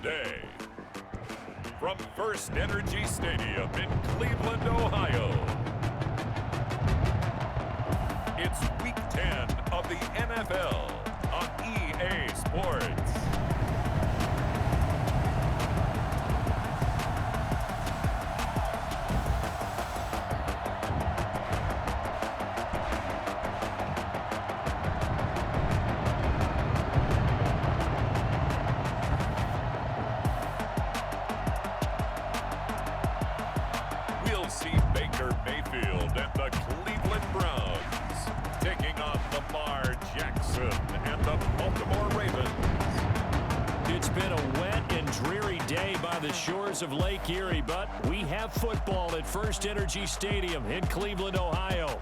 today. From First Energy Stadium in Cleveland, Ohio, it's Week 10 of the NFL on EA Sports. We'll see Baker Mayfield and the Cleveland Browns taking on Lamar Jackson and the Baltimore Ravens. It's been a wet and dreary day by the shores of Lake Erie, but we have football at First Energy Stadium in Cleveland, Ohio.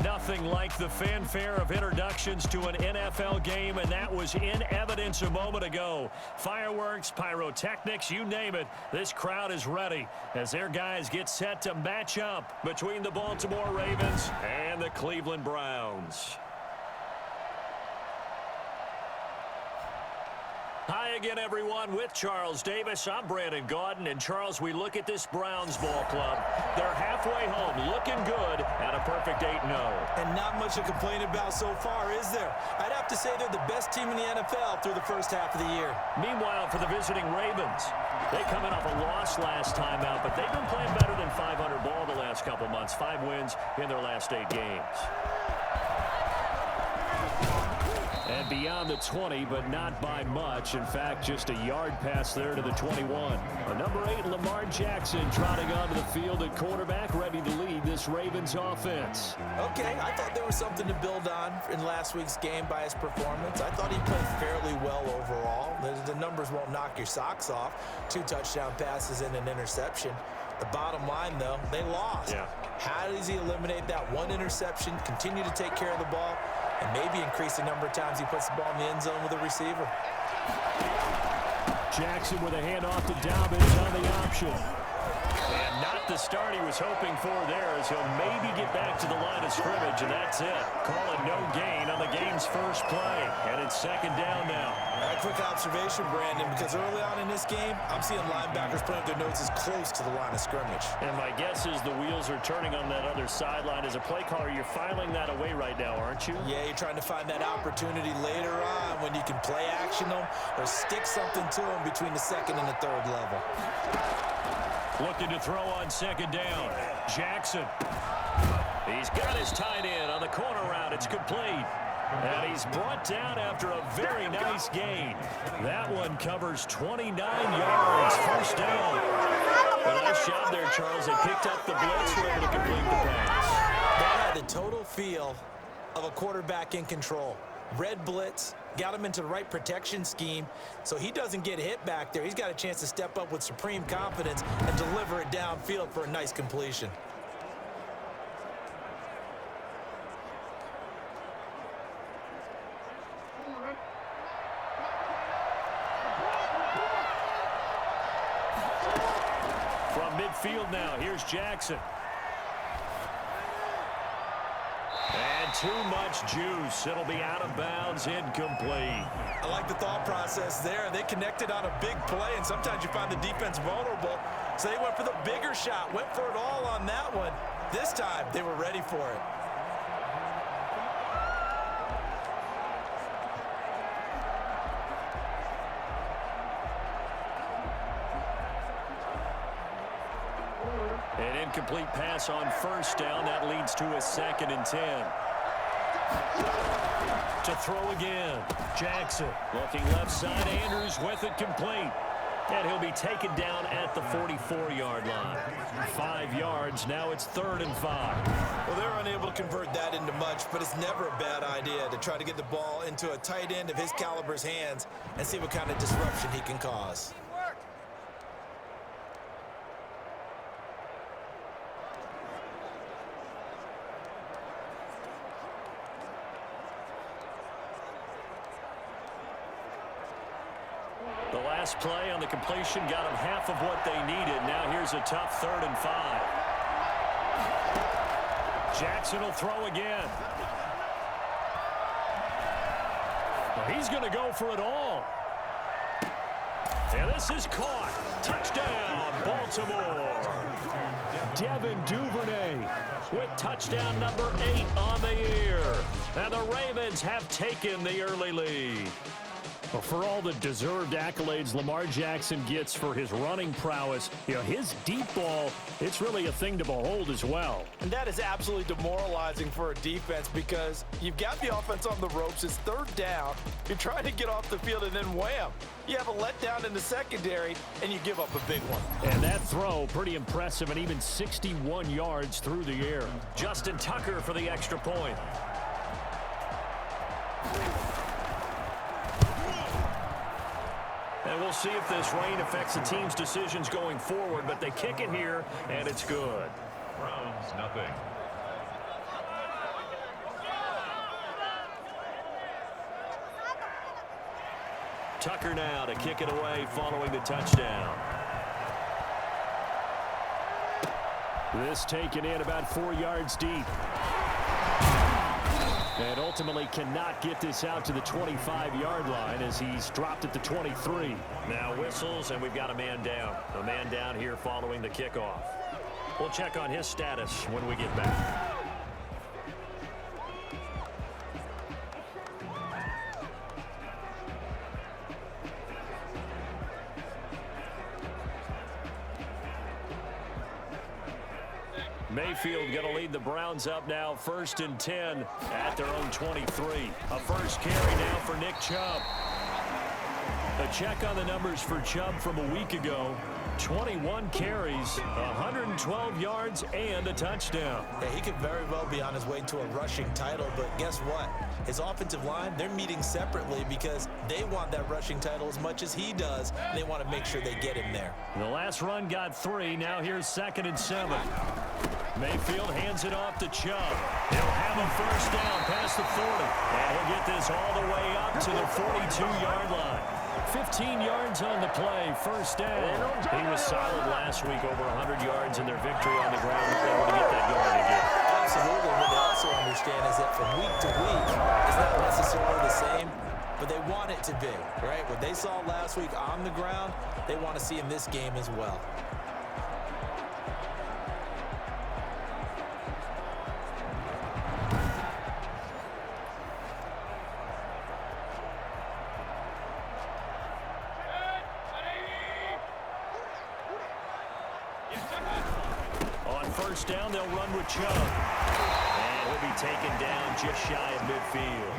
Nothing like the fanfare of introductions to an NFL game, and that was in evidence a moment ago. Fireworks, pyrotechnics, you name it, this crowd is ready as their guys get set to match up between the Baltimore Ravens and the Cleveland Browns. Hi again, everyone. With Charles Davis, I'm Brandon Gaudin. And, Charles, we look at this Browns ball club. They're halfway home, looking good, at a perfect 8-0. And not much to complain about so far, is there? I'd have to say they're the best team in the NFL through the first half of the year. Meanwhile, for the visiting Ravens, they coming off a loss last time out, but they've been playing better than 500 ball the last couple months. 5 wins in their last 8 games. And beyond the 20, but not by much. In fact, just a yard pass there to the 21. Number 8, Lamar Jackson, trotting onto the field at quarterback, ready to lead this Ravens offense. Okay, I thought there was something to build on in last week's game by his performance. I thought he played fairly well overall. The numbers won't knock your socks off. 2 touchdown passes and an interception. The bottom line, though, they lost. Yeah. How does he eliminate that one interception, continue to take care of the ball, and maybe increase the number of times he puts the ball in the end zone with a receiver? Jackson with a handoff to Dobbins on the option. And not the start he was hoping for there, as he'll maybe get back to the line of scrimmage, and that's it. Call it no gain on the game's first play. And it's 2nd down now. A quick observation, Brandon, because early on in this game, I'm seeing linebackers putting their noses close to the line of scrimmage. And my guess is the wheels are turning on that other sideline. As a play caller, you're filing that away right now, aren't you? Yeah, you're trying to find that opportunity later on when you can play action them or stick something to them between the 2nd and the 3rd level. Looking to throw on 2nd down. Jackson. He's got his tight end on the corner route. It's complete. And he's brought down after a very nice gain. That one covers 29 yards. First down. Well, nice job there, Charles. They picked up the blitz. Were able to complete the pass. That had the total feel of a quarterback in control. Red blitz, got him into the right protection scheme, so he doesn't get hit back there. He's got a chance to step up with supreme confidence and deliver it downfield for a nice completion. From midfield now, here's Jackson. And too much juice. It'll be out of bounds, incomplete. I like the thought process there. They connected on a big play, and sometimes you find the defense vulnerable. So they went for the bigger shot, went for it all on that one. This time, they were ready for it. An incomplete pass on 1st down. That leads to a 2nd and 10. To throw again. Jackson looking left side. Andrews with it, complete. And he'll be taken down at the 44-yard line. 5 yards. Now it's 3rd and 5. Well, they're unable to convert that into much, but it's never a bad idea to try to get the ball into a tight end of his caliber's hands and see what kind of disruption he can cause. The last play on the completion got them half of what they needed. Now here's a tough 3rd and 5. Jackson will throw again. Well, he's going to go for it all. And this is caught. Touchdown, Baltimore. Devin Duvernay with touchdown number 8 on the year. And the Ravens have taken the early lead. Well, for all the deserved accolades Lamar Jackson gets for his running prowess, his deep ball, it's really a thing to behold as well. And that is absolutely demoralizing for a defense because you've got the offense on the ropes. It's third down. You're trying to get off the field, and then wham, you have a letdown in the secondary, and you give up a big one. And that throw, pretty impressive, and even 61 yards through the air. Justin Tucker for the extra point. And we'll see if this rain affects the team's decisions going forward, but they kick it here, and it's good. Browns, nothing. Tucker now to kick it away following the touchdown. This taken in about 4 yards deep. And ultimately cannot get this out to the 25-yard line as he's dropped at the 23. Now whistles, and we've got a man down. A man down here following the kickoff. We'll check on his status when we get back. Mayfield going to lead the Browns up now, 1st and 10 at their own 23. A first carry now for Nick Chubb. A check on the numbers for Chubb from a week ago. 21 carries, 112 yards, and a touchdown. Yeah, he could very well be on his way to a rushing title, but guess what? His offensive line, they're meeting separately because they want that rushing title as much as he does. They want to make sure they get him there. The last run got 3. Now here's 2nd and 7. Mayfield hands it off to Chubb. He'll have a first down past the 40. And he'll get this all the way up to the 42-yard line. 15 yards on the play, first down. He was solid last week, over 100 yards in their victory on the ground. They want to get that going again. Absolutely. What they also understand is that from week to week, it's not necessarily the same, but they want it to be, right? What they saw last week on the ground, they want to see in this game as well. First down, they'll run with Chubb. And he'll be taken down just shy of midfield.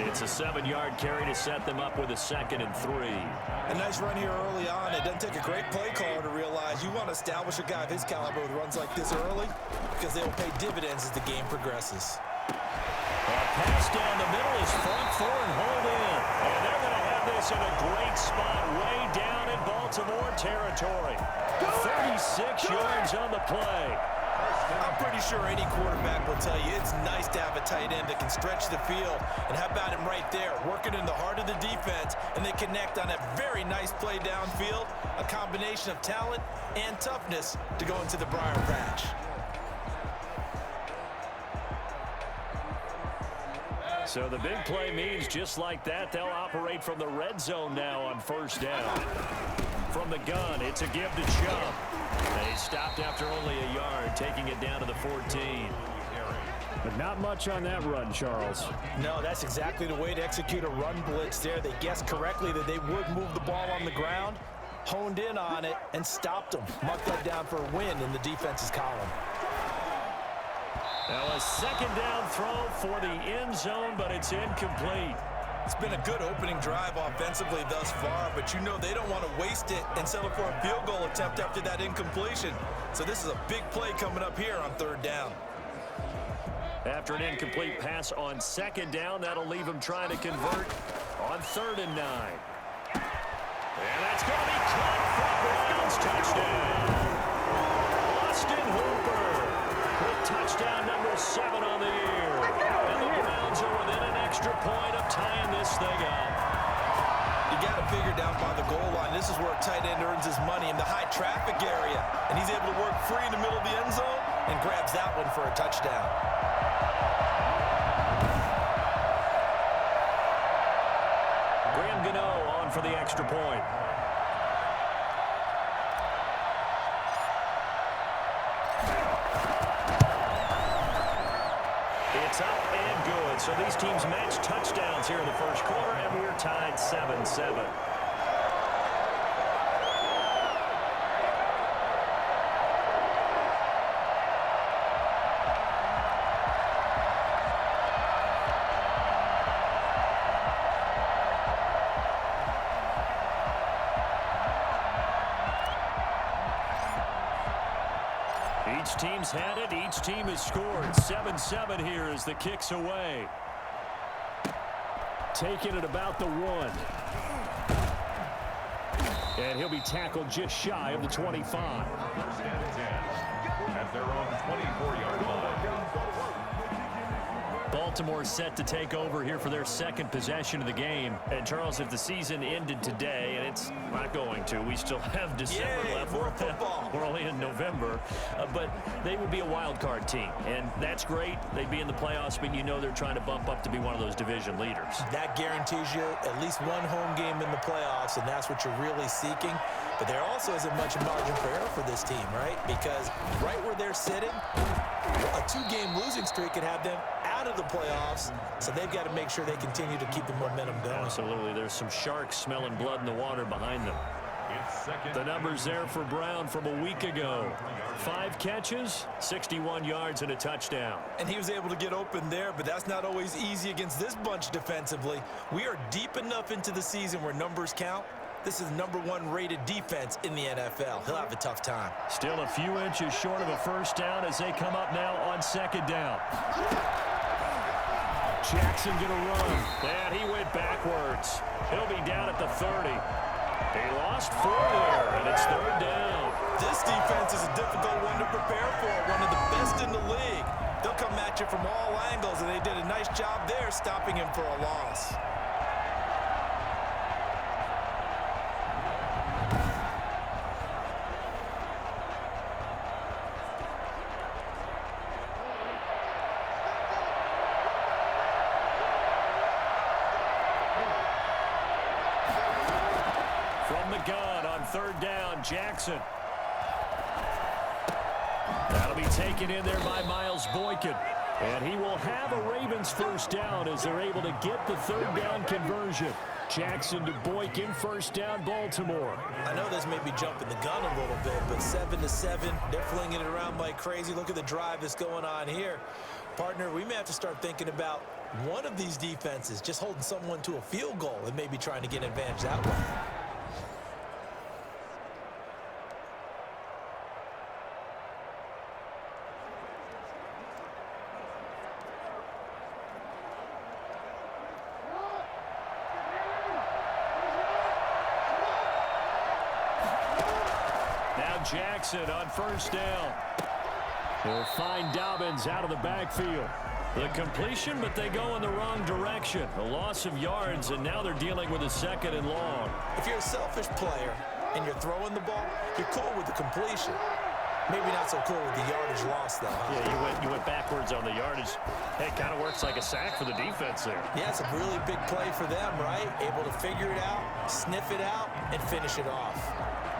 It's a 7-yard carry to set them up with a 2nd and 3. A nice run here early on. It doesn't take a great play caller to realize you want to establish a guy of his caliber with runs like this early because they will pay dividends as the game progresses. A pass down the middle is front 4 and hold in. And they're going to have this in a great spot way down in Baltimore territory. 36 yards on the play. I'm pretty sure any quarterback will tell you it's nice to have a tight end that can stretch the field. And how about him right there, working in the heart of the defense, and they connect on a very nice play downfield, a combination of talent and toughness to go into the briar patch. So the big play means just like that, they'll operate from the red zone now on first down. From the gun, it's a give to Chubb. They stopped after only a yard, taking it down to the 14. But not much on that run, Charles. No, that's exactly the way to execute a run blitz there. They guessed correctly that they would move the ball on the ground, honed in on it, and stopped them. Marked that down for a win in the defense's column. Now a 2nd down throw for the end zone, but it's incomplete. It's been a good opening drive offensively thus far, but you know they don't want to waste it and settle for a field goal attempt after that incompletion. So this is a big play coming up here on 3rd down. After an incomplete pass on 2nd down, that'll leave him trying to convert on 3rd and 9. And that's going to be caught for Browns touchdown. Austin Hooper with touchdown number 7 on the year. And the Browns are within an extra point of tying this thing up. You got to figure down by the goal line. This is where a tight end earns his money in the high traffic area. And he's able to work free in the middle of the end zone and grabs that one for a touchdown. Graham Gano on for the extra point. So these teams match touchdowns here in the first quarter, and we're tied 7-7. Each team's had it. Each team has scored. 7-7 here as the kick's away. Taking it about the 1. And he'll be tackled just shy of the 25. First and 10 at their own 24-yard line. Baltimore set to take over here for their second possession of the game. And, Charles, if the season ended today, and it's not going to, we still have December left. More football. We're only in November. But they would be a wild card team. And that's great. They'd be in the playoffs, but you know they're trying to bump up to be one of those division leaders. That guarantees you at least one home game in the playoffs, and that's what you're really seeking. But there also isn't much margin for error for this team, right? Because right where they're sitting, a 2-game losing streak could have them out of the playoffs, so they've got to make sure they continue to keep the momentum going. Absolutely. There's some sharks smelling blood in the water behind them. The numbers there for Brown from a week ago. 5 catches, 61 yards, and a touchdown. And he was able to get open there, but that's not always easy against this bunch defensively. We are deep enough into the season where numbers count. This is #1 rated defense in the NFL. He'll have a tough time. Still a few inches short of a first down as they come up now on second down. Jackson gonna run, and he went backwards. He'll be down at the 30. They lost 4 there, and it's third down. This defense is a difficult one to prepare for, one of the best in the league. They'll come at you from all angles, and they did a nice job there stopping him for a loss. Gun on third down, Jackson. That'll be taken in there by Miles Boykin. And he will have a Ravens first down as they're able to get the third down conversion. Jackson to Boykin, first down, Baltimore. I know this may be jumping the gun a little bit, but 7-7, they're flinging it around like crazy. Look at the drive that's going on here. Partner, we may have to start thinking about one of these defenses just holding someone to a field goal and maybe trying to get an advantage that way. Jackson on first down. He'll find Dobbins out of the backfield. The completion, but they go in the wrong direction. A loss of yards, and now they're dealing with a second and long. If you're a selfish player and you're throwing the ball, you're cool with the completion. Maybe not so cool with the yardage loss, though. Huh? Yeah, you went backwards on the yardage. Hey, it kind of works like a sack for the defense there. Yeah, it's a really big play for them, right? Able to figure it out, sniff it out, and finish it off.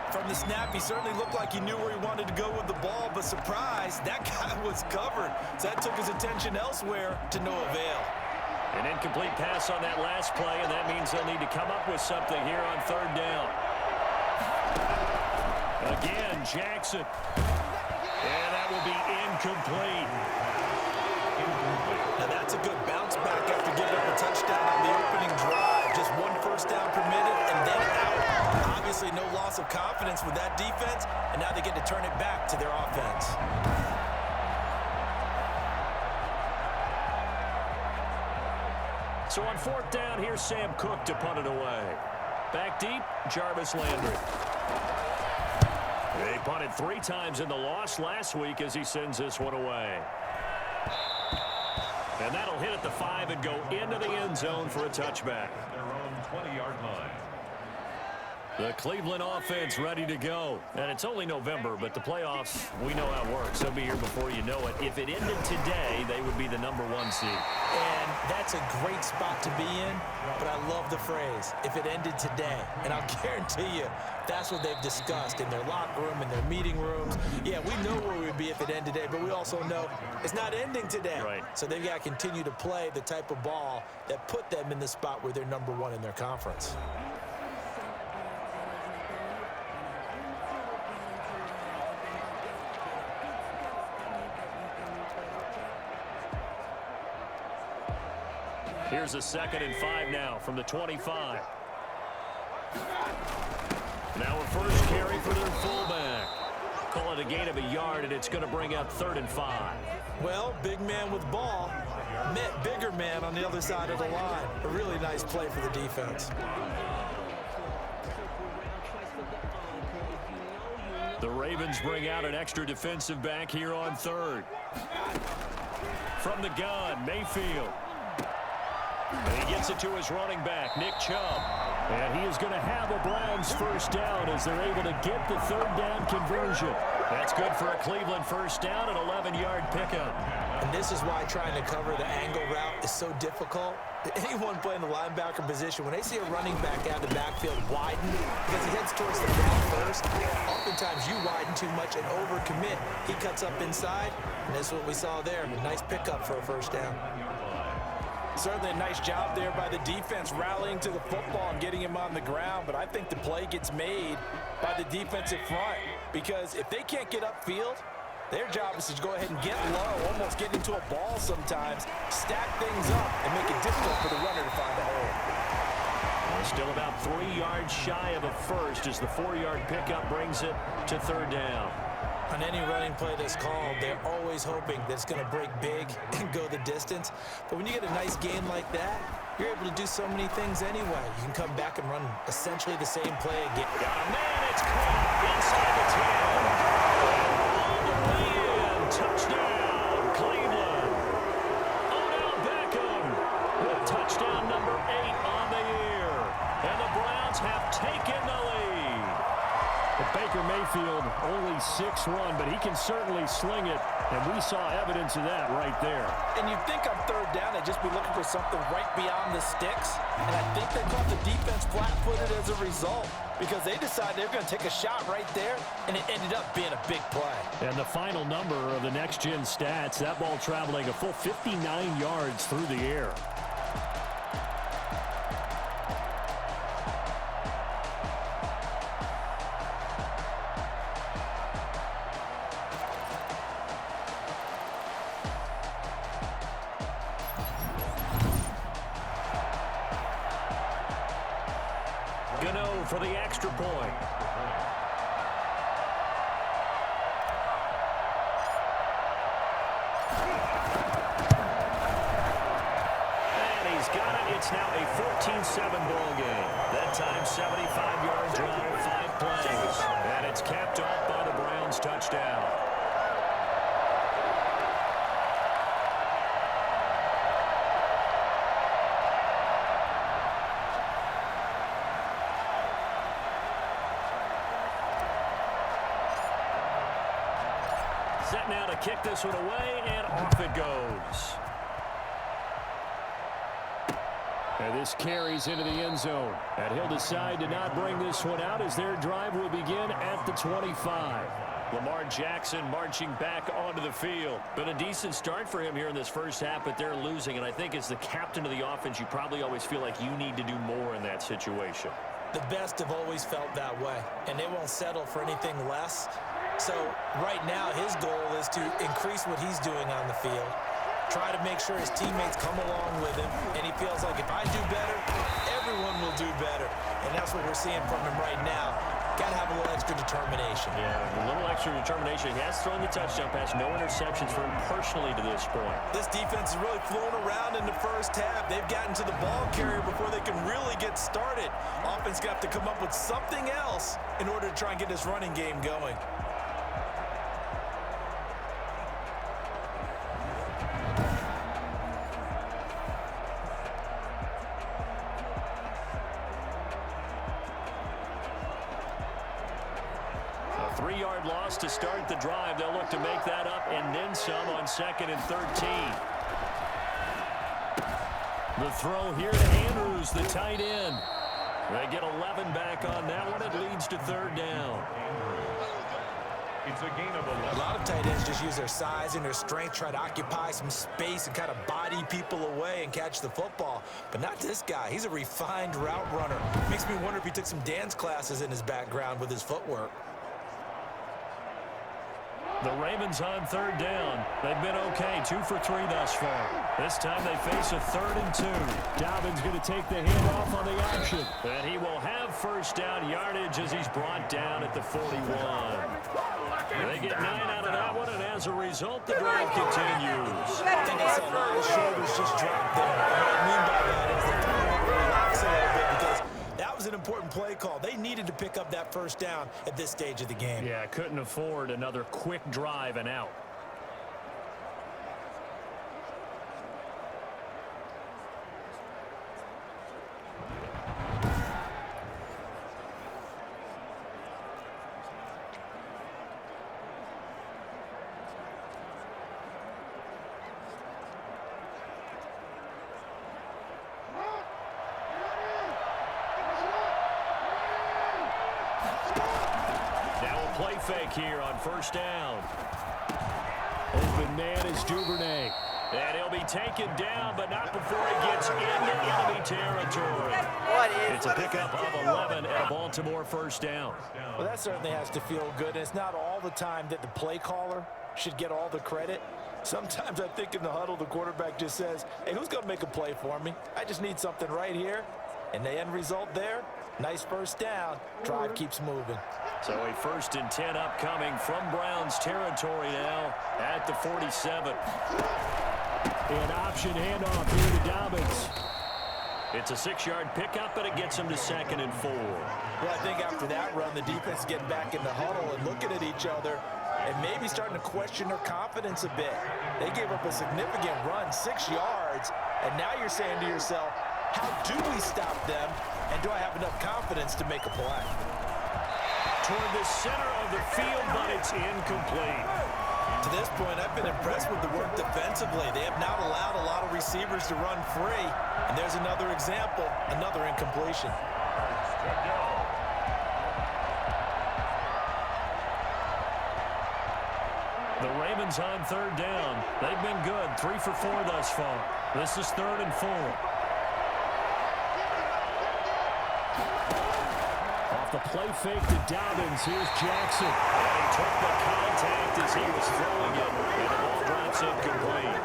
From the snap, he certainly looked like he knew where he wanted to go with the ball, but surprise, that guy was covered. So that took his attention elsewhere to no avail. An incomplete pass on that last play, and that means they'll need to come up with something here on third down. Again, Jackson. And that will be incomplete. Now that's a good bounce back after giving up a touchdown on the opening drive. Just 1 first down permitted and then out. Obviously no loss of confidence with that defense, and now they get to turn it back to their offense. So on fourth down, here's Sam Cook to punt it away. Back deep, Jarvis Landry. They punted 3 times in the loss last week as he sends this one away. And that'll hit at the 5 and go into the end zone for a touchback. Their own 20-yard line. The Cleveland offense ready to go. And it's only November, but the playoffs, we know how it works. They'll be here before you know it. If it ended today, they would be the #1 seed. And that's a great spot to be in, but I love the phrase, if it ended today. And I'll guarantee you, that's what they've discussed in their locker room, in their meeting rooms. Yeah, we know where we'd be if it ended today, but we also know it's not ending today. Right. So they've got to continue to play the type of ball that put them in the spot where they're #1 in their conference. Here's a 2nd and 5 now from the 25. Now a first carry for their fullback. Call it a gain of a yard, and it's going to bring up 3rd and 5. Well, big man with ball met bigger man on the other side of the line. A really nice play for the defense. The Ravens bring out an extra defensive back here on 3rd. From the gun, Mayfield. And he gets it to his running back, Nick Chubb. And he is going to have a Browns first down as they're able to get the 3rd down conversion. That's good for a Cleveland first down, an 11-yard pickup. And this is why trying to cover the angle route is so difficult. Anyone playing the linebacker position, when they see a running back out of the backfield widen, because he heads towards the ground first, oftentimes you widen too much and overcommit. He cuts up inside, and that's what we saw there. Nice pickup for a first down. Certainly a nice job there by the defense rallying to the football and getting him on the ground, but I think the play gets made by the defensive front because if they can't get upfield, their job is to go ahead and get low, almost get into a ball sometimes, stack things up, and make it difficult for the runner to find a hole. Still about 3 yards shy of a first as the 4-yard pickup brings it to 3rd down. On any running play that's called, they're always hoping that it's going to break big and go the distance. But when you get a nice game like that, you're able to do so many things anyway. You can come back and run essentially the same play again. Got a man, it's caught inside the 10. All the way in, touchdown, Cleveland. Odell Beckham with touchdown number 8 on the year. And the Browns have taken the lead. But Baker Mayfield only 6'1", but he can certainly sling it, and we saw evidence of that right there. And you'd think on 3rd down they'd just be looking for something right beyond the sticks, and I think they caught the defense flat-footed as a result because they decided they were going to take a shot right there, and it ended up being a big play. And the final number of the next-gen stats, that ball traveling a full 59 yards through the air. Gano for the extra point. And he's got it. It's now a 14-7 ball game. That time, 75-yard drive, 5 plays. And it's capped off by the Browns touchdown. Set now to kick this one away, and off it goes. And this carries into the end zone. And he'll decide to not bring this one out as their drive will begin at the 25. Lamar Jackson marching back onto the field. Been a decent start for him here in this first half, but they're losing. And I think as the captain of the offense, you probably always feel like you need to do more in that situation. The best have always felt that way, and they won't settle for anything less. So right now, his goal is to increase what he's doing on the field, try to make sure his teammates come along with him, and he feels like if I do better, everyone will do better. And that's what we're seeing from him right now. Got to have a little extra determination. Yeah, a little extra determination. He has thrown the touchdown pass, no interceptions for him personally to this point. This defense is really flown around in the first half. They've gotten to the ball carrier before they can really get started. Offense got to come up with something else in order to try and get this running game going. 3-yard loss to start the drive. They'll look to make that up and then some on 2nd and 13. The throw here to Andrews, the tight end. They get 11 back on that one. It leads to 3rd down. It's a gain of 11. A lot of tight ends just use their size and their strength, try to occupy some space and kind of body people away and catch the football. But not this guy. He's a refined route runner. Makes me wonder if he took some dance classes in his background with his footwork. The Ravens on 3rd down. They've been okay, 2 for 3 thus far. This time they face a 3rd and 2. Dobbins going to take the handoff on the option. And he will have 1st down yardage as he's brought down at the 41. They get 9 out of that one, and as a result, the drive continues. I think I saw my shoulders just drop there. What I mean by that is the time will relax a little bit because that was an important play call. They needed to pick up that 1st down at this stage of the game. Yeah, couldn't afford another quick drive and out. Play fake here on 1st down. Open man is Duvernay. And he'll be taken down, but not before he gets into enemy territory. It's a pickup of 11 and a Baltimore 1st down. Well, that certainly has to feel good. And it's not all the time that the play caller should get all the credit. Sometimes I think in the huddle, the quarterback just says, hey, who's going to make a play for me? I just need something right here. And the end result there, nice 1st down. Drive keeps moving. So a 1st and 10 upcoming from Browns territory now at the 47. An option handoff here to Dobbins. It's a 6-yard pickup, but it gets him to 2nd and 4. Well, I think after that run, the defense is getting back in the huddle and looking at each other and maybe starting to question their confidence a bit. They gave up a significant run, 6 yards, and now you're saying to yourself, how do we stop them, and do I have enough confidence to make a play? Toward the center of the field, but it's incomplete. To this point, I've been impressed with the work defensively. They have not allowed a lot of receivers to run free. And there's another example, another incompletion. The Ravens on 3rd down. They've been good, 3 for 4 thus far. This is 3rd and 4. The play fake to Dobbins. Here's Jackson. And he took the contact as he was throwing it, and the ball drops incomplete.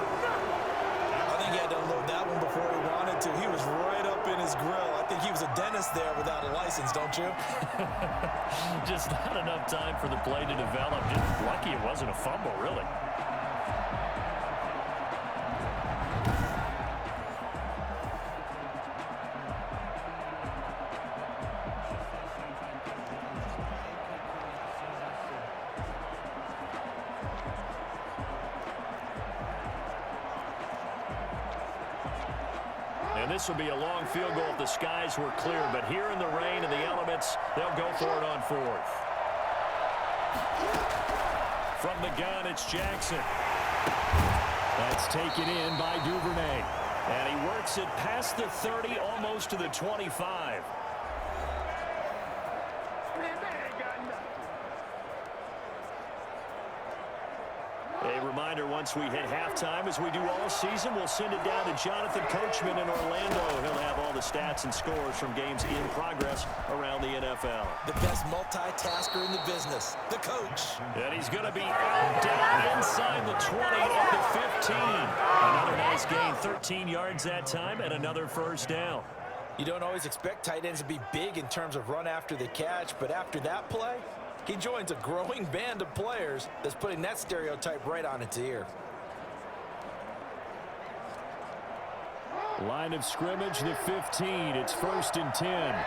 I think he had to unload that one before he wanted to. He was right up in his grill. I think he was a dentist there without a license, don't you? Just not enough time for the play to develop. Just lucky it wasn't a fumble, really. And this will be a long field goal if the skies were clear. But here in the rain and the elements, they'll go for it on 4th. From the gun, it's Jackson. That's taken in by Duvernay. And he works it past the 30, almost to the 25. A reminder, once we hit halftime, as we do all season, we'll send it down to Jonathan Coachman in Orlando. He'll have all the stats and scores from games in progress around the NFL. The best multitasker in the business, the coach. And he's going to be out down inside the 20 at the 15. Another nice gain, 13 yards that time, and another 1st down. You don't always expect tight ends to be big in terms of run after the catch, but after that play, he joins a growing band of players that's putting that stereotype right on its ear. Line of scrimmage, the 15. It's 1st and 10.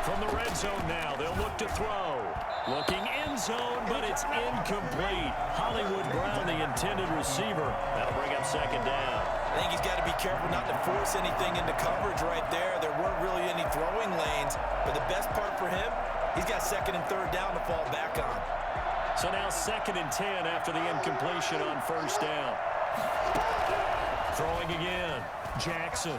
From the red zone now, they'll look to throw. Looking end zone, but it's incomplete. Hollywood Brown, the intended receiver. That'll bring up 2nd down. I think he's got to be careful not to force anything into coverage right there. There weren't really any throwing lanes, but the best part for him, He's got second and third down to fall back on. So now 2nd and 10 after the incompletion on first down. Throwing again. Jackson.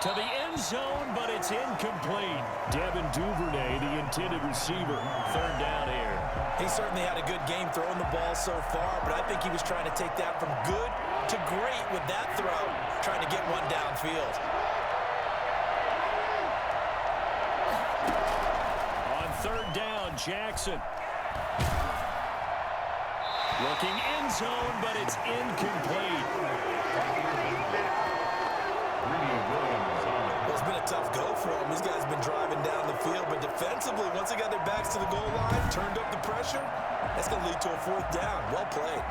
To the end zone, but it's incomplete. Devin Duvernay, the intended receiver. 3rd down here. He certainly had a good game throwing the ball so far, but I think he was trying to take that from good to great with that throw, trying to get one downfield. On 3rd down, Jackson. Looking end zone, but it's incomplete. Well, it's been a tough go for him. These guys have been driving down the field, but defensively, once they got their backs to the goal line, turned up the pressure, that's going to lead to a 4th down. Well played.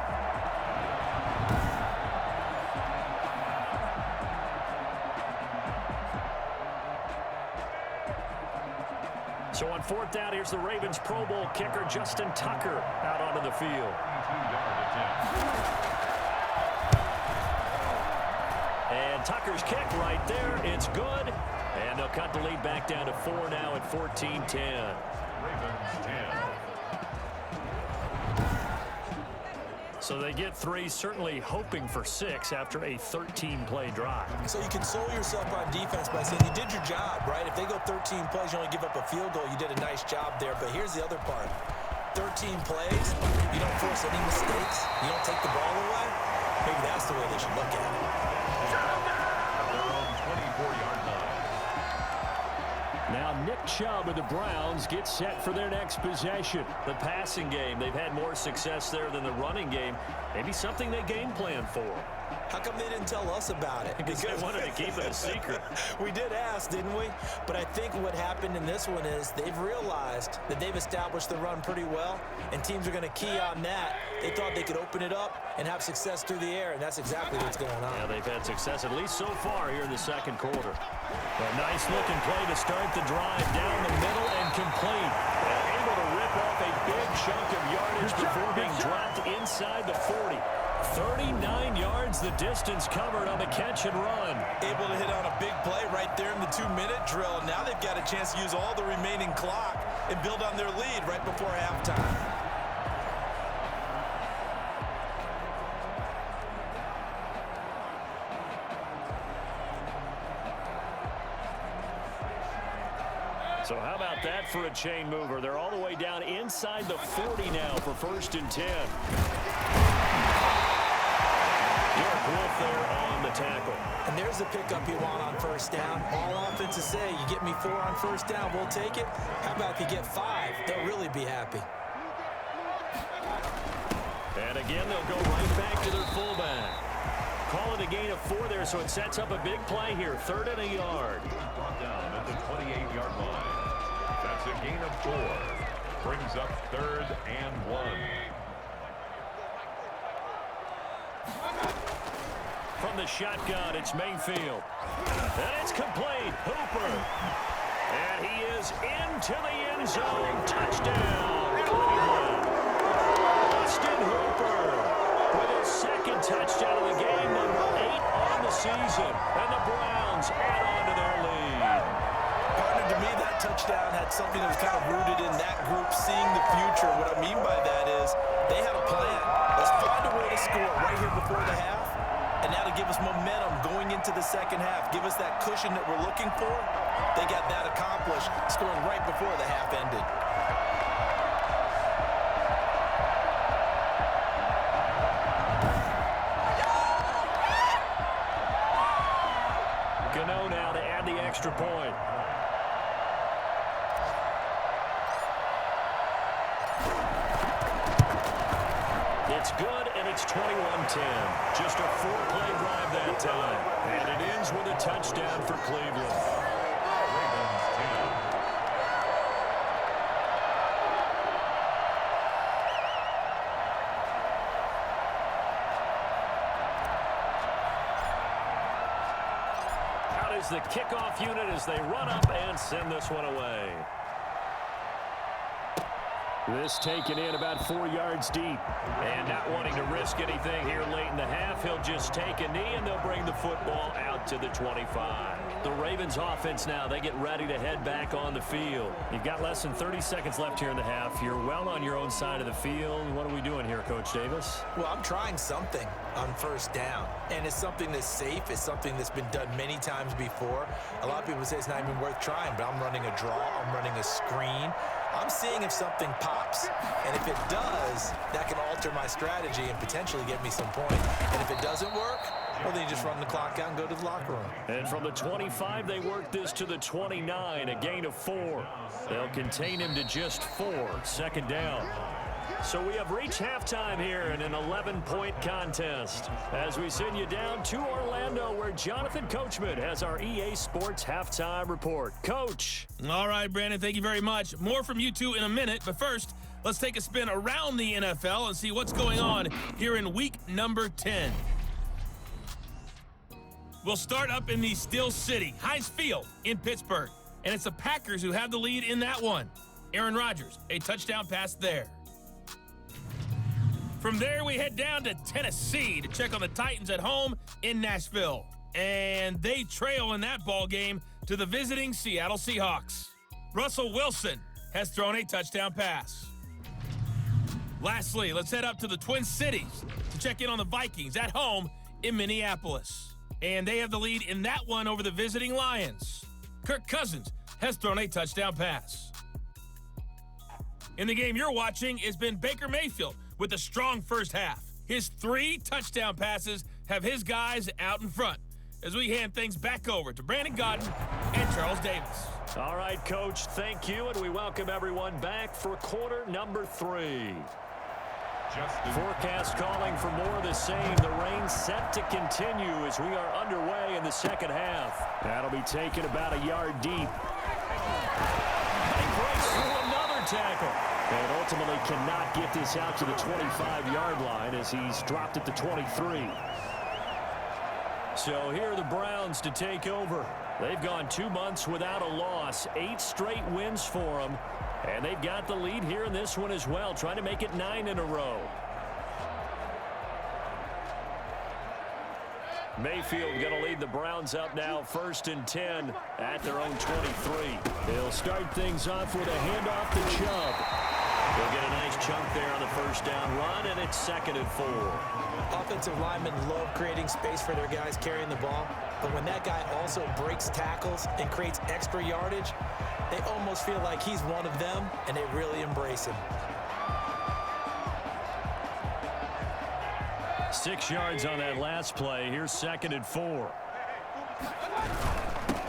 So on 4th down, here's the Ravens Pro Bowl kicker Justin Tucker out onto the field. And Tucker's kick right there. It's good. And they'll cut the lead back down to 4 now at 14-10. Ravens 10. So they get 3, certainly hoping for 6 after a 13-play drive. So you console yourself on defense by saying you did your job, right? If they go 13 plays, you only give up a field goal, you did a nice job there. But here's the other part. 13 plays, you don't force any mistakes, you don't take the ball away. Maybe that's the way they should look at it. 24-yard line. Now Nick Chubb of the Browns gets set for their next possession. The passing game, they've had more success there than the running game. Maybe something they game plan for. How come they didn't tell us about it? Because they wanted to keep it a secret. We did ask, didn't we? But I think what happened in this one is they've realized that they've established the run pretty well, and teams are going to key on that. They thought they could open it up and have success through the air, and that's exactly what's going on. Yeah, they've had success, at least so far here in the 2nd quarter. A nice-looking play to start the drive down the middle and complete. Able to rip off a big chunk of yardage before being dropped inside the 40. 39 yards the distance covered on the catch and run. Able to hit on a big play right there in the 2-minute drill. Now they've got a chance to use all the remaining clock and build on their lead right before halftime. So how about that for a chain mover? They're all the way down inside the 40 now for 1st and 10. Wolf there on the tackle. And there's the pickup you want on 1st down. All offenses say, you get me 4 on 1st down, we'll take it. How about if you get 5? They'll really be happy. And again, they'll go right back to their fullback. Call it a gain of 4 there, so it sets up a big play here. 3rd and a yard. Brought down at the 28-yard line. That's a gain of 4. Brings up 3rd and 1. From the shotgun, it's Mayfield. And it's complete. Hooper. And he is into the end zone. Touchdown, Cleveland. Austin Hooper with his 2nd touchdown of the game, number 8 on the season. And the Browns add on to their lead. Partner, to me, that touchdown had something that was kind of rooted in that group seeing the future. What I mean by that is they had a plan. Let's find a way to score right here before the half. And now to give us momentum going into the 2nd half, give us that cushion that we're looking for, they got that accomplished, scoring right before the half ended. Gano now to add the extra point. It's good, and it's 21-10. Just a 4-play drive that time. And it ends with a touchdown for Cleveland. Ravens 10. Out is the kickoff unit as they run up and send this one away. This taken in about 4 yards deep. And not wanting to risk anything here late in the half, he'll just take a knee and they'll bring the football out to the 25. The Ravens offense now, they get ready to head back on the field. You've got less than 30 seconds left here in the half. You're well on your own side of the field. What are we doing here, Coach Davis? Well, I'm trying something on first down, and it's something that's safe. It's something that's been done many times before. A lot of people say it's not even worth trying, but I'm running a draw. I'm running a screen. I'm seeing if something pops, and if it does, that can alter my strategy and potentially get me some points. And if it doesn't work, well, then you just run the clock out and go to the locker room. And from the 25, they work this to the 29, a gain of 4. They'll contain him to just 4, second down. So we have reached halftime here in an 11-point contest as we send you down to Orlando where Jonathan Coachman has our EA Sports Halftime Report. Coach. All right, Brandon, thank you very much. More from you two in a minute, but first, let's take a spin around the NFL and see what's going on here in week number 10. We'll start up in the Steel City, Heinz Field in Pittsburgh, and it's the Packers who have the lead in that one. Aaron Rodgers, a touchdown pass there. From there, we head down to Tennessee to check on the Titans at home in Nashville. And they trail in that ball game to the visiting Seattle Seahawks. Russell Wilson has thrown a touchdown pass. Lastly, let's head up to the Twin Cities to check in on the Vikings at home in Minneapolis. And they have the lead in that one over the visiting Lions. Kirk Cousins has thrown a touchdown pass. In the game you're watching has been Baker Mayfield with a strong first half. His 3 touchdown passes have his guys out in front as we hand things back over to Brandon Godden and Charles Davis. All right, Coach, thank you, and we welcome everyone back for quarter number 3. Forecast calling for more of the same. The rain set to continue as we are underway in the second half. That'll be taken about a yard deep. He breaks through another tackle. And ultimately cannot get this out to the 25-yard line as he's dropped it to 23. So here are the Browns to take over. They've gone 2 months without a loss, 8 straight wins for them. And they've got the lead here in this one as well, trying to make it 9 in a row. Mayfield going to lead the Browns up now, 1st and 10 at their own 23. They'll start things off with a handoff to Chubb. They'll get a nice chunk there on the first down run, and it's 2nd and 4. Offensive linemen love creating space for their guys carrying the ball, but when that guy also breaks tackles and creates extra yardage, they almost feel like he's one of them, and they really embrace him. 6 yards on that last play. Here's 2nd and 4.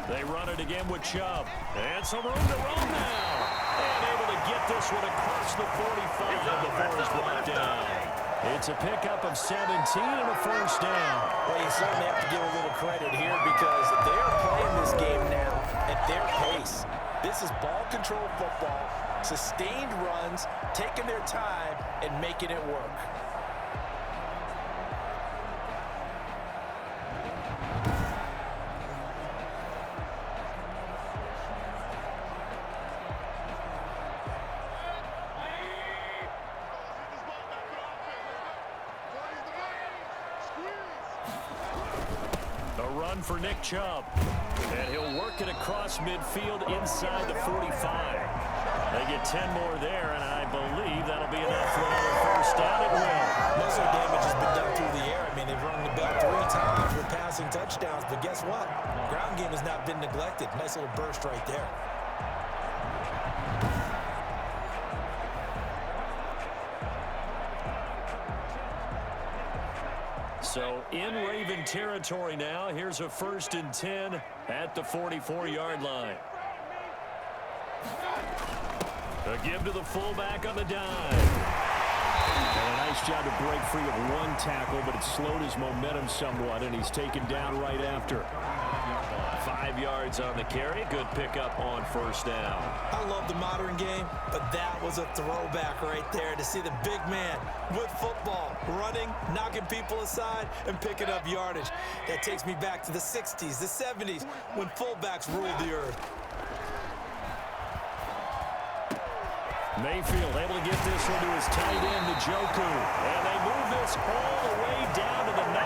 They run it again with Chubb. And some room to run now. And able to get this one across the 45 before it's brought down. It's a pickup of 17 and a first down. Well, you certainly have to give a little credit here because they're playing this game now at their pace. This is ball control football, sustained runs, taking their time and making it work. For Nick Chubb, and he'll work it across midfield inside the 45. They get 10 more there, and I believe that'll be enough for another first down. It will. Most of the damage has been done through the air. I mean, they've rung the bell 3 times with passing touchdowns, but guess what? Ground game has not been neglected. Nice little burst right there. So in Raven territory now. Here's a 1st and 10 at the 44-yard line. A give to the fullback on the dime. And a nice job to break free of 1 tackle, but it slowed his momentum somewhat, and he's taken down right after. 5 yards on the carry. Good pickup on first down. I love the modern game, but that was a throwback right there to see the big man with football, running, knocking people aside, and picking up yardage. That takes me back to the 60s, the 70s, when fullbacks ruled the earth. Mayfield able to get this one to his tight end, Njoku. And they move this all the way down to the 9.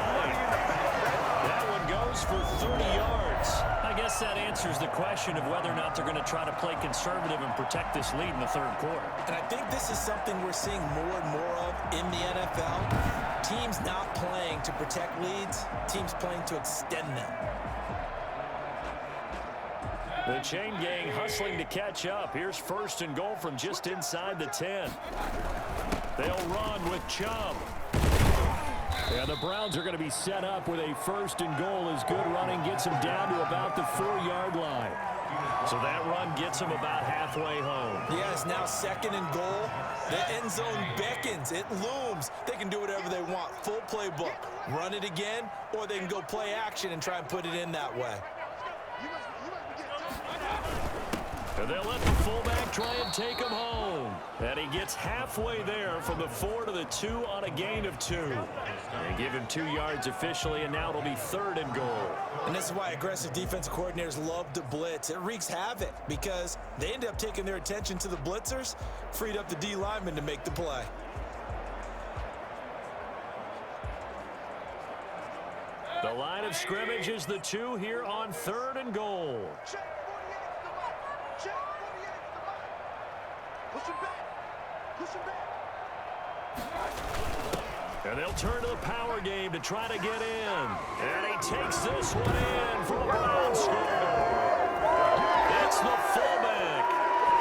That one goes for 30 yards. I guess that answers the question of whether or not they're going to try to play conservative and protect this lead in the third quarter. And I think this is something we're seeing more and more of in the NFL. Teams not playing to protect leads, teams playing to extend them. The chain gang hustling to catch up. Here's first and goal from just inside the 10. They'll run with Chubb. And the Browns are going to be set up with a first and goal as good running gets them down to about the 4-yard line. So that run gets them about halfway home. Yeah, it's now second and goal. The end zone beckons. It looms. They can do whatever they want. Full playbook. Run it again, or they can go play action and try and put it in that way. And they'll let the fullback try and take him home. And he gets halfway there from the 4 to the 2 on a gain of 2. They give him 2 yards officially, and now it'll be third and goal. And this is why aggressive defensive coordinators love to blitz. It wreaks havoc because they end up taking their attention to the blitzers, freed up the D lineman to make the play. The line of scrimmage is the 2 here on third and goal. And they'll turn to the power game to try to get in. And he takes this one in for a Brown score. It's the fullback.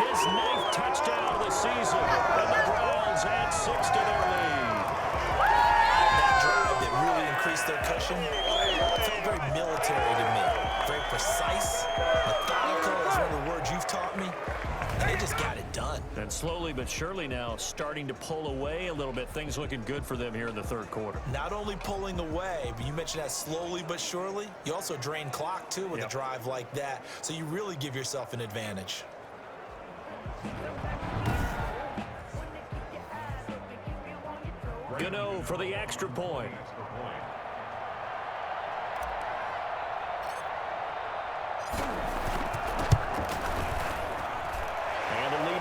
His 9th touchdown of the season. And the Browns add 6 to their lead. That drive that really increased their cushion felt very military to me. Very precise, methodical is one of the words you've taught me. And they just got it done. And slowly but surely now starting to pull away a little bit. Things looking good for them here in the third quarter. Not only pulling away, but you mentioned that slowly but surely. You also drain clock, too, with a drive like that. So you really give yourself an advantage. Gano for the extra point.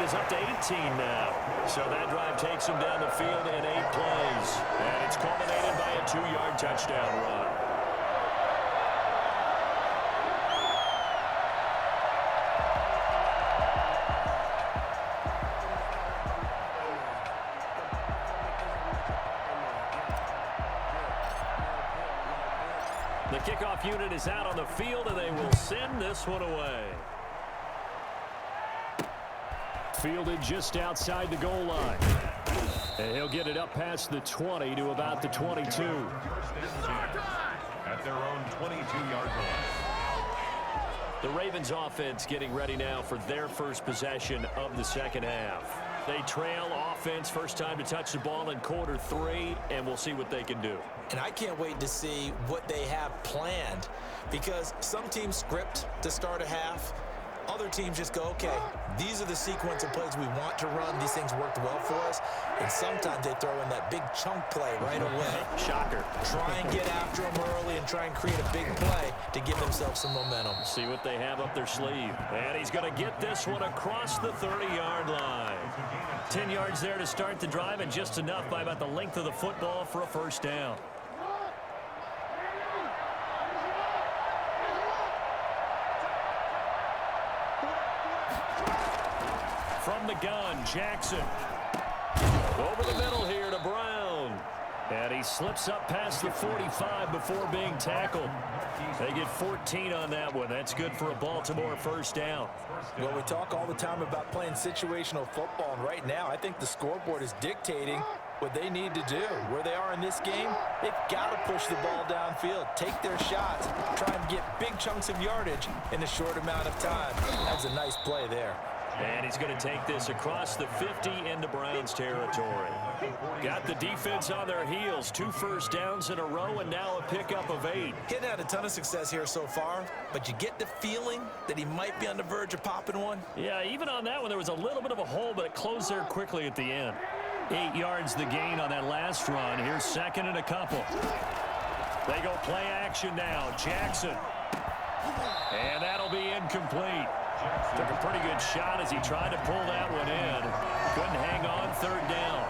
Is up to 18 now. So that drive takes him down the field in 8 plays. And it's culminated by a 2-yard touchdown run. The kickoff unit is out on the field, and they will send this one away. Fielded just outside the goal line. And he'll get it up past the 20 to about the 22. At their own 22-yard line. The Ravens offense getting ready now for their first possession of the second half. They trail offense, first time to touch the ball in quarter 3, and we'll see what they can do. And I can't wait to see what they have planned because some teams script to start a half. Other teams just go, okay, these are the sequence of plays we want to run. These things worked well for us. And sometimes they throw in that big chunk play right away. Shocker. Try and get after them early and try and create a big play to give themselves some momentum. See what they have up their sleeve. And he's going to get this one across the 30-yard line. 10 yards there to start the drive, and just enough by about the length of the football for a first down. From the gun, Jackson. Over the middle here to Brown. And he slips up past the 45 before being tackled. They get 14 on that one. That's good for a Baltimore first down. Well, we talk all the time about playing situational football, and right now I think the scoreboard is dictating what they need to do. Where they are in this game, they've got to push the ball downfield, take their shots, try and get big chunks of yardage in a short amount of time. That's a nice play there. And he's going to take this across the 50 into Browns territory. Got the defense on their heels. 2 first downs in a row, and now a pickup of 8. Hitting had a ton of success here so far, but you get the feeling that he might be on the verge of popping one. Yeah, even on that one, there was a little bit of a hole, but it closed there quickly at the end. 8 yards the gain on that last run. Here's second and a couple. They go play action now. Jackson. And that'll be incomplete. Took a pretty good shot as he tried to pull that one in. Couldn't hang on third down.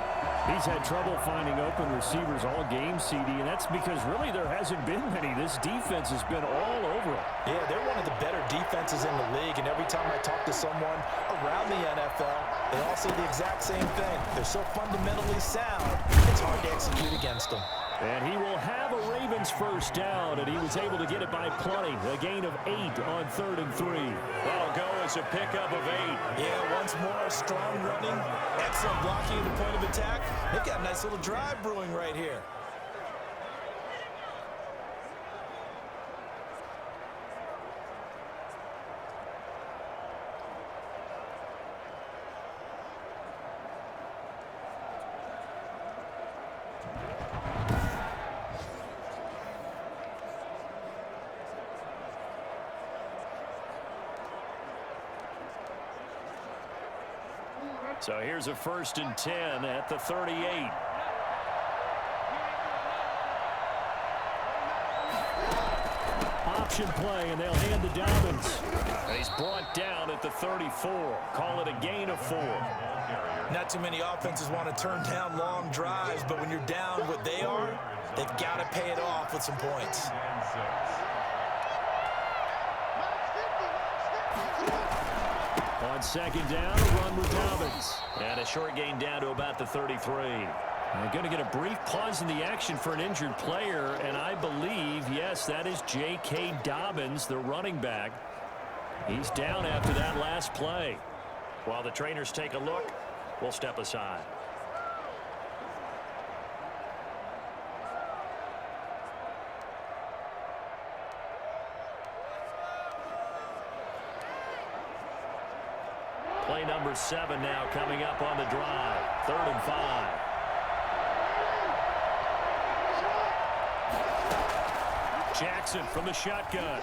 He's had trouble finding open receivers all game, CD, and that's because really there hasn't been many. This defense has been all over him. Yeah, they're one of the better defenses in the league, and every time I talk to someone around the NFL, they all say the exact same thing. They're so fundamentally sound, it's hard to execute against them. And he will have a Ravens first down, and he was able to get it by plenty. A gain of 8 on 3rd and 3. That'll go as a pickup of 8. Yeah, once more, strong running, excellent blocking at the point of attack. They've got a nice little drive brewing right here. So here's a 1st and 10 at the 38. Option play, and they'll hand to Dobbins. He's brought down at the 34. Call it a gain of 4. Not too many offenses want to turn down long drives, but when you're down what they are, they've got to pay it off with some points. On 2nd down, a run with Dobbins. And a short gain down to about the 33. They're going to get a brief pause in the action for an injured player, and I believe, yes, that is J.K. Dobbins, the running back. He's down after that last play. While the trainers take a look, we'll step aside. Play number 7 now coming up on the drive. 3rd and 5. Jackson from the shotgun.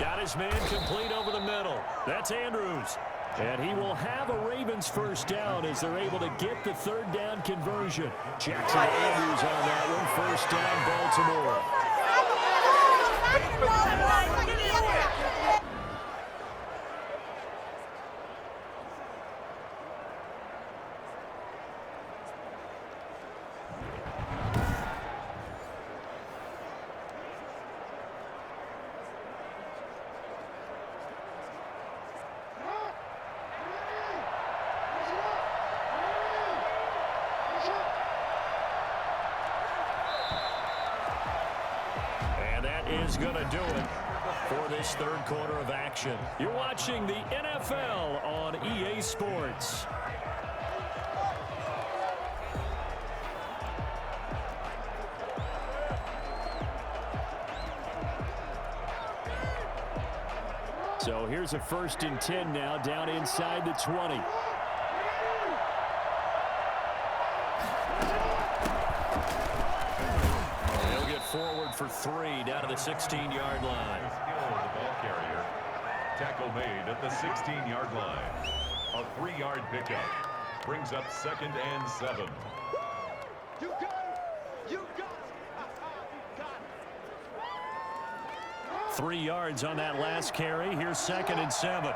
Got his man complete over the middle. That's Andrews. And he will have a Ravens first down as they're able to get the 3rd down conversion. Jackson Andrews on that one. First down, Baltimore. Is going to do it for this 3rd quarter of action. You're watching the NFL on EA Sports. So here's a 1st and 10 now, down inside the 20. Forward for 3 down to the 16-yard line. The ball carrier. Tackle made at the 16-yard line. A 3-yard pickup brings up 2nd and 7. You got it. You got it. 3 yards on that last carry. Here's 2nd and 7.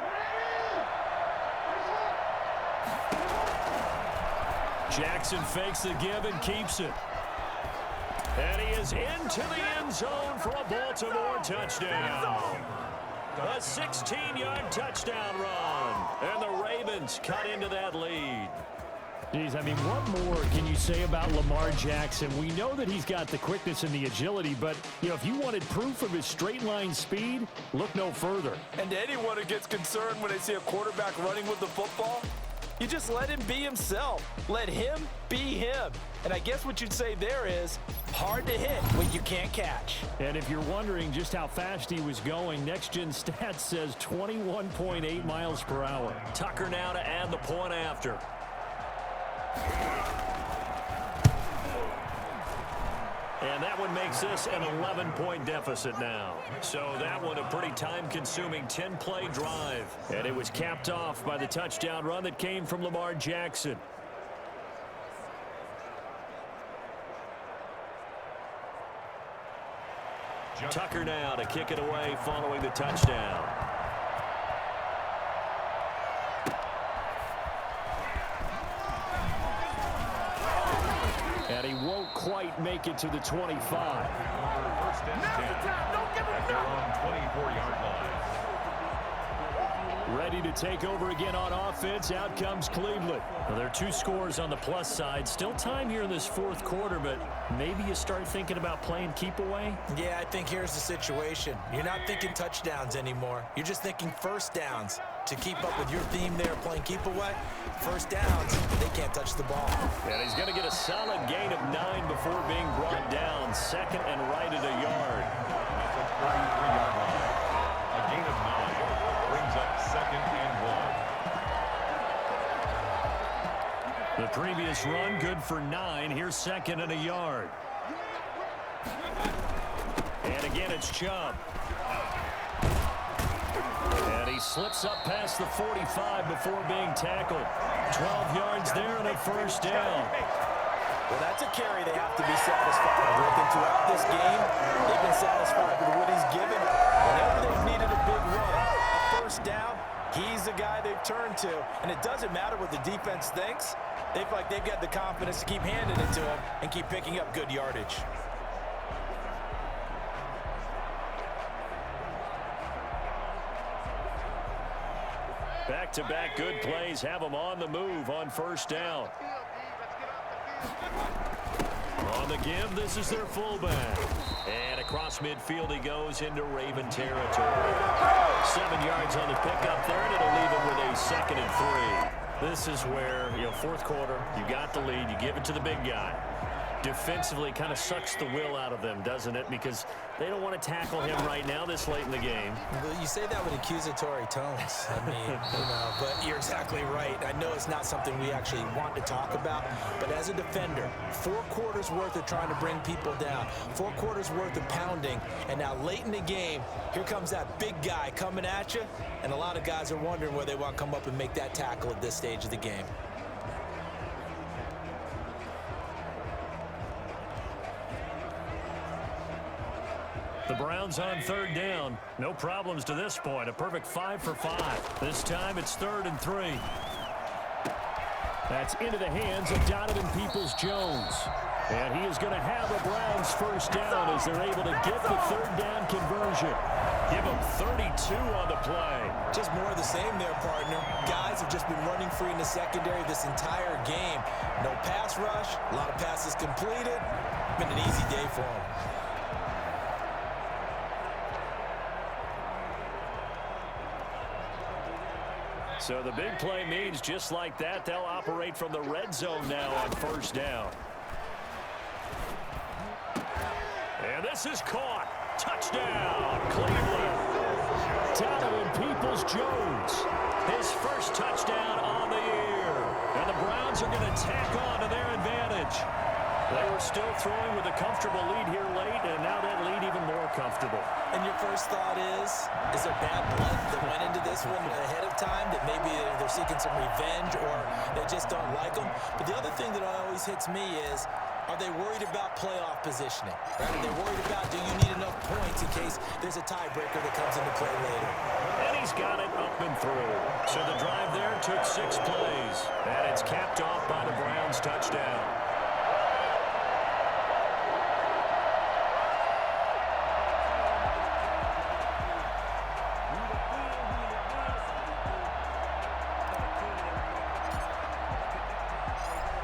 Jackson fakes the give and keeps it. And he is into the end zone for a Baltimore touchdown. A 16-yard touchdown run. And the Ravens cut into that lead. Geez, I mean, what more can you say about Lamar Jackson? We know that he's got the quickness and the agility, but, you know, if you wanted proof of his straight-line speed, look no further. And to anyone who gets concerned when they see a quarterback running with the football, you just let him be himself. Let him be him. And I guess what you'd say there is hard to hit what you can't catch. And if you're wondering just how fast he was going, Next Gen Stats says 21.8 miles per hour. Tucker now to add the point after. And that one makes this an 11-point deficit now. So that one a pretty time-consuming 10-play drive. And it was capped off by the touchdown run that came from Lamar Jackson. Tucker now to kick it away following the touchdown. And he won't quite make it to the 25. First and 10 at their own 24-yard line. Ready to take over again on offense. Out comes Cleveland. Well, there are 2 scores on the plus side. Still time here in this fourth quarter, but maybe you start thinking about playing keep away. Yeah, I think here's the situation. You're not thinking touchdowns anymore. You're just thinking first downs. To keep up with your theme there, playing keep away, first downs, they can't touch the ball. And he's going to get a solid gain of 9 before being brought down. Second and right at a yard. That's a 33-yard line. A gain of 9 brings up second and 1. The previous run good for 9. Here's second and a yard. And again, it's Chubb. And he slips up past the 45 before being tackled. 12 yards there and a first down. Well, that's a carry they have to be satisfied with. And throughout this game, they've been satisfied with what he's given. Whenever they've needed a big run, a first down, he's the guy they've turned to. And it doesn't matter what the defense thinks. They feel like they've got the confidence to keep handing it to him and keep picking up good yardage. Back-to-back good plays have them on the move on first down. On the give, this is their fullback. And across midfield he goes into Raven territory. 7 yards on the pickup there, and it'll leave him with a 2nd and 3. This is where, fourth quarter, you got the lead, you give it to the big guy. Defensively kind of sucks the will out of them, doesn't it? Because they don't want to tackle him right now this late in the game. Well, you say that with accusatory tones. I mean, but you're exactly right. I know it's not something we actually want to talk about, but as a defender, 4 quarters worth of trying to bring people down, 4 quarters worth of pounding, and now late in the game, here comes that big guy coming at you, and a lot of guys are wondering where they want to come up and make that tackle at this stage of the game. The Browns on third down. No problems to this point. A perfect 5 for 5. This time it's 3rd and 3. That's into the hands of Donovan Peoples-Jones. And he is going to have a Browns first down as they're able to get the 3rd down conversion. Give him 32 on the play. Just more of the same there, partner. Guys have just been running free in the secondary this entire game. No pass rush, a lot of passes completed. Been an easy day for them. So the big play means just like that, they'll operate from the red zone now on first down. And this is caught. Touchdown, Cleveland. Donovan Peoples-Jones, his first touchdown on the year. And the Browns are going to tack on to their advantage. They were still throwing with a comfortable lead here late, and now that lead even more comfortable. And your first thought is there bad blood that went into this one ahead of time, that maybe they're seeking some revenge or they just don't like them? But the other thing that always hits me is, are they worried about playoff positioning? Right? Are they worried about, do you need enough points in case there's a tiebreaker that comes into play later? And he's got it up and through. So the drive there took 6 plays, and it's capped off by the Browns' touchdown.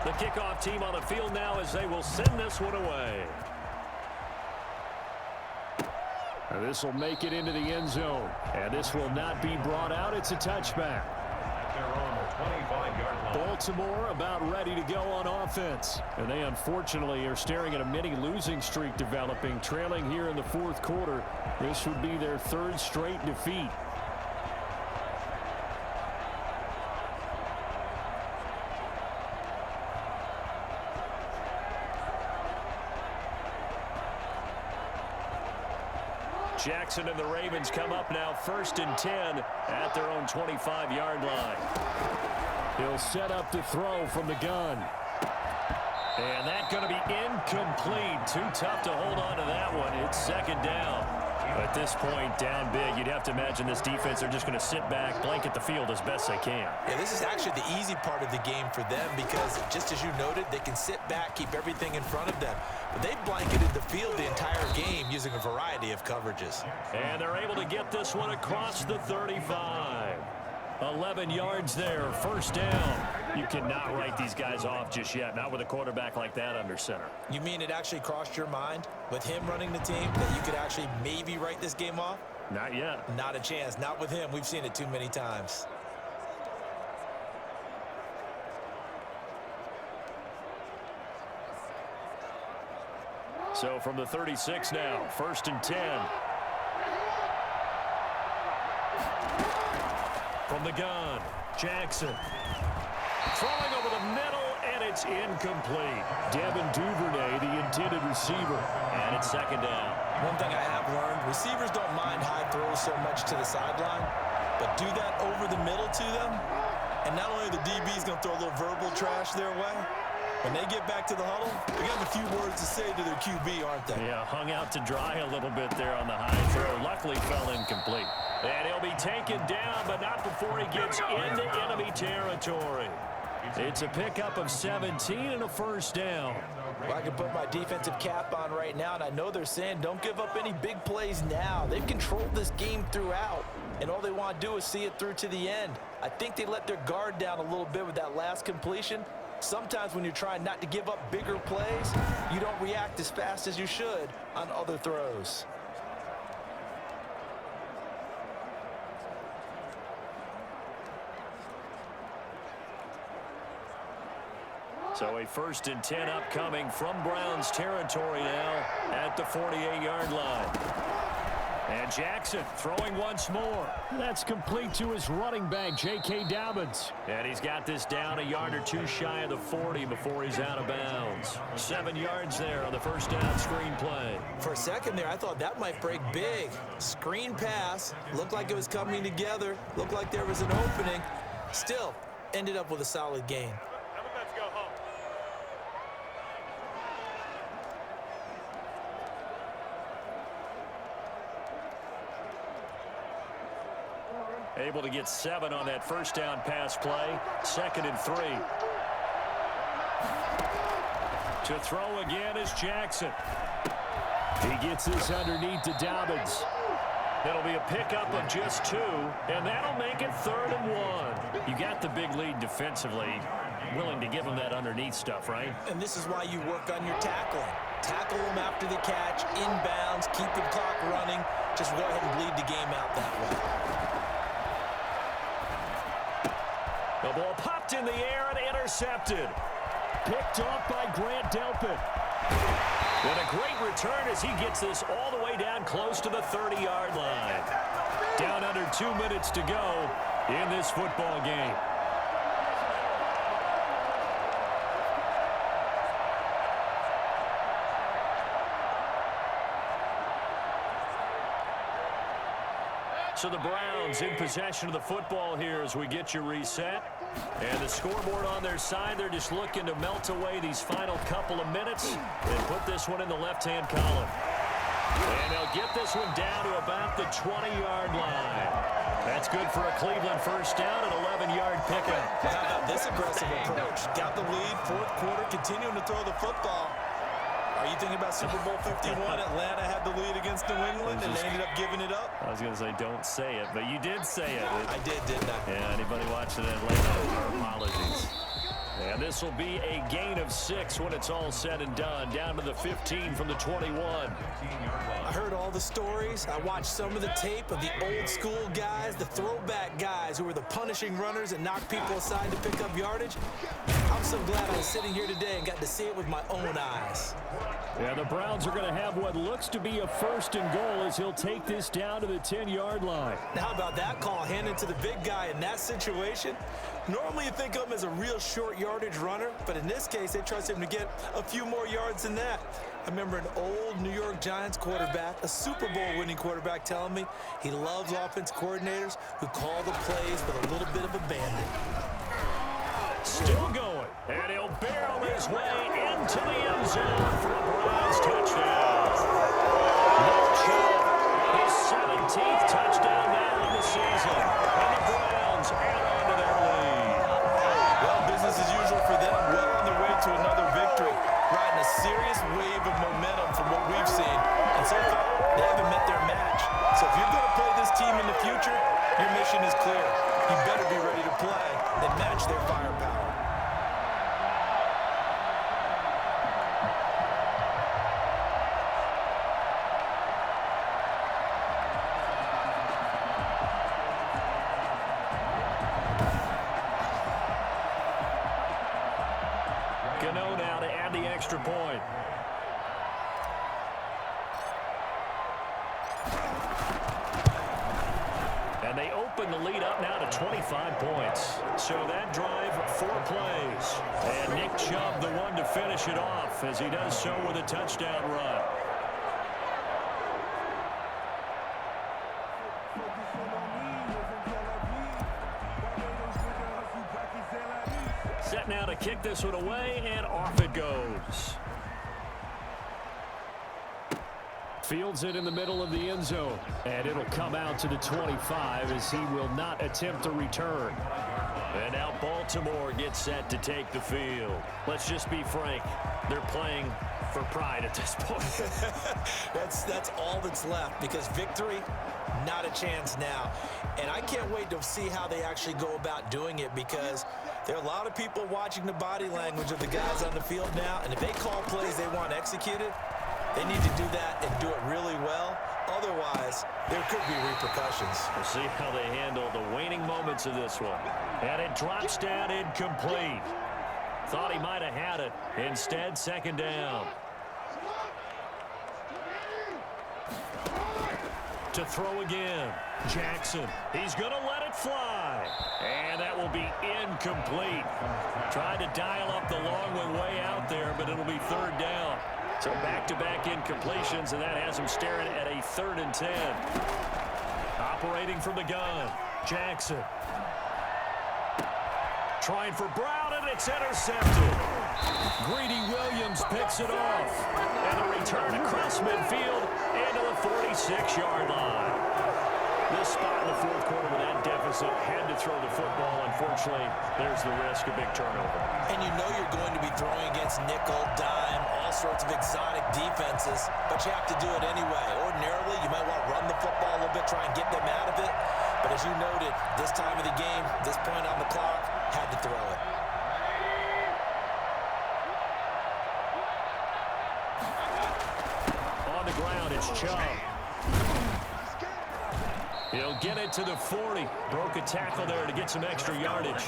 The kickoff team on the field now as they will send this one away. And this will make it into the end zone. And this will not be brought out. It's a touchback. They're on the 25-yard line. Baltimore about ready to go on offense. And they unfortunately are staring at a mini losing streak developing, trailing here in the fourth quarter. This would be their 3rd straight defeat. Jackson and the Ravens come up now 1st and 10 at their own 25-yard line. He'll set up the throw from the gun. And that's going to be incomplete. Too tough to hold on to that one. It's 2nd down. At this point, down big, you'd have to imagine this defense, they're just going to sit back, blanket the field as best they can. Yeah, this is actually the easy part of the game for them because, just as you noted, they can sit back, keep everything in front of them. But they blanketed the field the entire game using a variety of coverages. And they're able to get this one across the 35. 11 yards there, first down. You cannot write these guys off just yet, not with a quarterback like that under center. You mean it actually crossed your mind with him running the team that you could actually maybe write this game off? Not yet. Not a chance. Not with him. We've seen it too many times. So from the 36 now, first and 10. From the gun, Jackson. Throwing over the middle, and it's incomplete. Devin Duvernay, the intended receiver. And it's second down. One thing I have learned, receivers don't mind high throws so much to the sideline, but do that over the middle to them, and not only the DB's going to throw a little verbal trash their way, when they get back to the huddle, they got a few words to say to their QB, aren't they? Yeah, hung out to dry a little bit there on the high throw. Luckily fell incomplete. And he'll be taken down, but not before he gets into enemy territory. It's a pickup of 17 and a first down. Well, I can put my defensive cap on right now, and I know they're saying don't give up any big plays now. They've controlled this game throughout, and all they want to do is see it through to the end. I think they let their guard down a little bit with that last completion. Sometimes when you're trying not to give up bigger plays, you don't react as fast as you should on other throws. So a first and 10 upcoming from Browns territory now at the 48-yard line. And Jackson throwing once more. That's complete to his running back, J.K. Dobbins. And he's got this down a yard or two shy of the 40 before he's out of bounds. 7 yards there on the first down screen play. For a second there, I thought that might break big. Screen pass. Looked like it was coming together. Looked like there was an opening. Still, ended up with a solid gain. Able to get 7 on that first down pass play. 2nd and 3. To throw again is Jackson. He gets this underneath to Dobbins. It'll be a pickup of just 2, and that'll make it 3rd and 1. You got the big lead defensively. Willing to give him that underneath stuff, right? And this is why you work on your tackling. Tackle them after the catch, inbounds, keep the clock running. Just go ahead and bleed the game out that way. The ball popped in the air and intercepted. Picked off by Grant Delpit. And a great return as he gets this all the way down close to the 30-yard line. Down under 2 minutes to go in this football game. So the Browns in possession of the football here as we get you reset. And the scoreboard on their side, they're just looking to melt away these final couple of minutes and put this one in the left-hand column. And they'll get this one down to about the 20-yard line. That's good for a Cleveland first down, an 11-yard pickup. How about this aggressive approach? Got the lead, 4th quarter, continuing to throw the football. Are you thinking about Super Bowl 51? Atlanta had the lead against New England, and they ended up giving it up? I was going to say, don't say it, but you did say it. I didn't I? Yeah, anybody watching Atlanta, apologies. And this will be a gain of 6 when it's all said and done. Down to the 15 from the 21. I heard all the stories. I watched some of the tape of the old school guys, the throwback guys who were the punishing runners and knocked people aside to pick up yardage. I'm so glad I was sitting here today and got to see it with my own eyes. Yeah, the Browns are going to have what looks to be a 1st and goal as he'll take this down to the 10-yard line. Now, how about that call handed to the big guy in that situation? Normally you think of him as a real short yardage runner, but in this case, they trust him to get a few more yards than that. I remember an old New York Giants quarterback, a Super Bowl winning quarterback, telling me he loves offense coordinators who call the plays with a little bit of abandon. Still going, and he'll barrel his way into the end zone for a Browns touchdown. No Chubb, his extra point. And they open the lead up now to 25 points. So that drive, 4 plays. And Nick Chubb, the one to finish it off, as he does so with a touchdown run. Set now to kick this one away, and off it goes. Fields it in the middle of the end zone, and it'll come out to the 25 as he will not attempt to return. And now Baltimore gets set to take the field. Let's just be frank. They're playing for pride at this point. That's all that's left, because victory, not a chance now. And I can't wait to see how they actually go about doing it, because there are a lot of people watching the body language of the guys on the field now, and if they call plays they want executed, they need to do that and do it really well. Otherwise, there could be repercussions. We'll see how they handle the waning moments of this one. And it drops down incomplete. Thought he might have had it. Instead, second down. To throw again. Jackson. He's going to let it fly. And that will be incomplete. Tried to dial up the long one way out there, but it'll be third down. So back-to-back incompletions, and that has him staring at a 3rd and 10. Operating from the gun. Jackson. Trying for Brown, and it's intercepted. Greedy Williams picks it off. And a return across midfield into the 46-yard line. This spot in the 4th quarter with that deficit had to throw the football. Unfortunately, there's the risk of big turnover. And you know you're going to be throwing against nickel, dime, all sorts of exotic defenses, but you have to do it anyway. Ordinarily, you might want to run the football a little bit, try and get them out of it. But as you noted, this time of the game, this point on the clock, had to throw it. On the ground, it's Chubb. He'll get it to the 40. Broke a tackle there to get some extra yardage.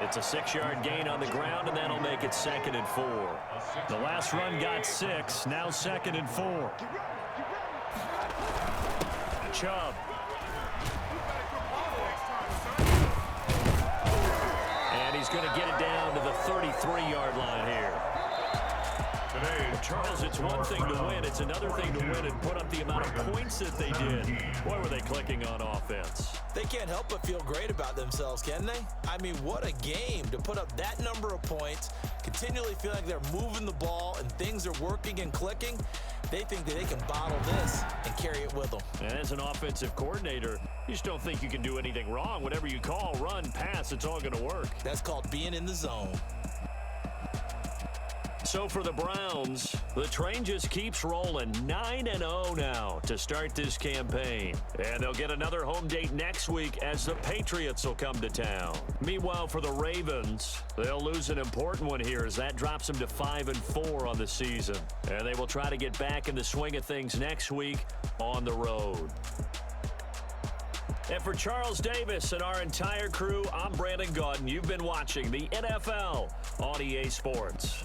It's a 6-yard gain on the ground, and that'll make it 2nd and 4. The last run got 6. Now 2nd and 4. Chubb. And he's going to get it down to the 33-yard line here. Charles, it's one thing to win. It's another thing to win and put up the amount of points that they did. Boy, were they clicking on offense. They can't help but feel great about themselves, can they? I mean, what a game to put up that number of points, continually feel like they're moving the ball and things are working and clicking. They think that they can bottle this and carry it with them. And as an offensive coordinator, you just don't think you can do anything wrong. Whatever you call, run, pass, it's all going to work. That's called being in the zone. So for the Browns, the train just keeps rolling. 9-0 now to start this campaign. And they'll get another home date next week as the Patriots will come to town. Meanwhile, for the Ravens, they'll lose an important one here as that drops them to 5-4 on the season. And they will try to get back in the swing of things next week on the road. And for Charles Davis and our entire crew, I'm Brandon Gaudin. You've been watching the NFL on EA Sports.